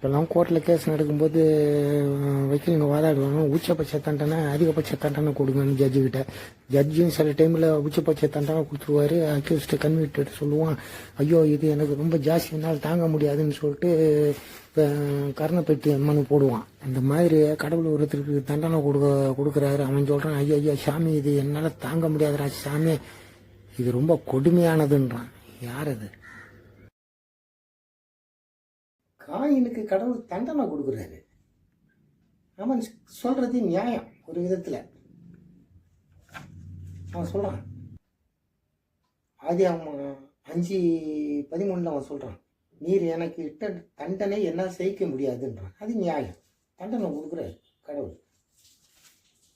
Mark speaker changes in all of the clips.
Speaker 1: இப்போல்லாம் கோர்ட்டில் கேஸ் நடக்கும்போது வக்கீலுங்க வாதாடுவாங்க, உச்சபட்ச தண்டனை அதிகபட்ச தண்டனை கொடுங்கன்னு ஜட்ஜுக்கிட்ட. ஜட்ஜும் சில டைமில் உச்சபட்ச தண்டனை கொடுத்துருவாரு. அக்யூஸ்டு கன்விக்டட் சொல்லுவான், ஐயோ இது எனக்கு ரொம்ப ஜாஸ்தி என்னால் தாங்க முடியாதுன்னு சொல்லிட்டு கர்ணப்பெட்டி மனு போடுவான். இந்த மாதிரி கடவுள் ஒருத்தருக்கு தண்டனை கொடுக்குறாரு. அவன் சொல்கிறான், ஐயோ ஐயா சாமி இது என்னால் தாங்க முடியாதுடா சாமி, இது ரொம்ப கொடுமையானதுன்றான். யார் அது? காயினுக்கு கடவுள் தண்டனை கொடுக்குறாரு. அவன் சொல்றது நியாயம் ஒரு விதத்தில். அவன் சொல்றான், ஆதி அவன் 5:13 அவன் சொல்றான், நீர் எனக்கு இட்ட தண்டனை என்னால் சகிக்க முடியாதுன்றான். அது நியாயம், தண்டனை கொடுக்குறாரு கடவுள்.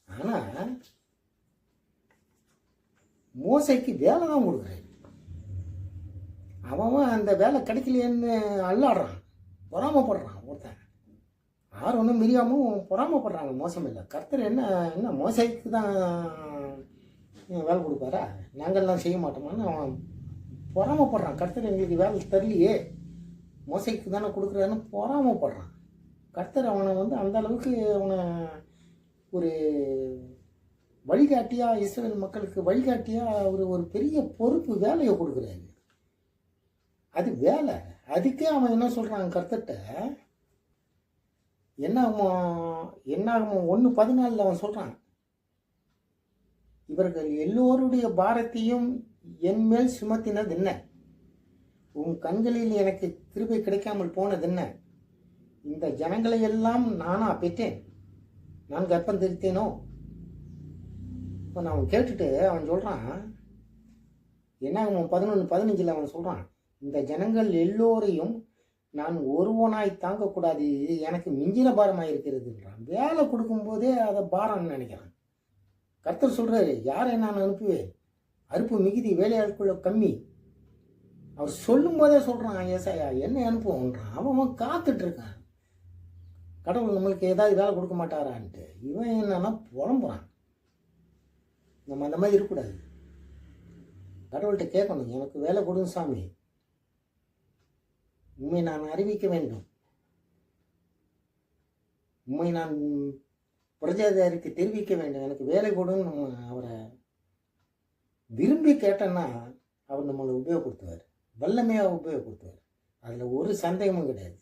Speaker 1: ஆனா மோசைக்கு வேலை தான் கொடுக்குறாரு. அவன் அந்த வேலை கிடைக்கலையேன்னு அல்லாடுறான், பொறாமப்படுறான். ஒருத்தன் ஒன்றும் மிரியாமும் பொறாமப்படுறாங்க. மோசம் இல்லை. கர்த்தர் என்ன மோசைக்கு தான் வேலை கொடுப்பாரா, நாங்கள்லாம் செய்ய மாட்டோமான்னு அவன் பொறாமப்படுறான். கர்த்தர் எங்களுக்கு வேலை தரலையே, மோசைக்கு தானே கொடுக்குறாருன்னு பொறாமப்படுறான். கர்த்தர் அவனை அந்த அளவுக்கு அவனை ஒரு வழிகாட்டியா, இஸ்ரவேல் மக்களுக்கு வழிகாட்டியா ஒரு பெரிய பொறுப்பு வேலையை கொடுக்குறாரு. அது வேலை. அதுக்கே அவன் என்ன சொல்றான் கர்த்தர்கிட்ட, என்னாகும் 1:14 அவன் சொல்றான், இவர்கள் எல்லோருடைய பாரத்தையும் என் மேல் சுமத்தினது என்ன, உன் கண்களில் எனக்கு கிருபை கிடைக்காமல் போனது என்ன, இந்த ஜனங்களை எல்லாம் நானா பெற்றேன், நான் கர்ப்பம் தெரித்தேனோ. இப்போ நான் அவன் கேட்டுட்டு அவன் சொல்றான், என்னாகும் 11:15 அவன் சொல்றான், இந்த ஜனங்கள் எல்லோரையும் நான் ஒருவனாய் தாங்கக்கூடாது, இது எனக்கு மிஞ்சின பாரமாக இருக்கிறதுன்றான். வேலை கொடுக்கும்போதே அதை பாரம்னு நினைக்கிறான். கர்த்தர் சொல்றாரு, யாரை நான் அனுப்புவேன், அறுப்பு மிகுதி வேலையாட்குள்ள கம்மி. அவர் சொல்லும் போதே சொல்றான், ஏசாயா என்ன அனுப்புவோன்றான். அவன் காத்துட்டு இருக்கான், கடவுள் நம்மளுக்கு ஏதாவது வேலை கொடுக்க மாட்டாரான்ட்டு. இவன் என்னன்னா புலம்புறான். நம்ம அந்த மாதிரி இருக்கக்கூடாது. கடவுள்கிட்ட கேட்கணும், எனக்கு வேலை கொடுங்க சாமி, உண்மை நான் அறிவிக்க வேண்டும், உண்மை நான் பிரஜாதாரிக்கு தெரிவிக்க வேண்டும், எனக்கு வேலை கொடுன்னு நம்ம அவரை விரும்பி கேட்டோன்னா அவர் நம்மளை உபயோகப்படுத்துவார், வல்லமையாக உபயோகப்படுத்துவார். அதில் ஒரு சந்தேகமும் கிடையாது.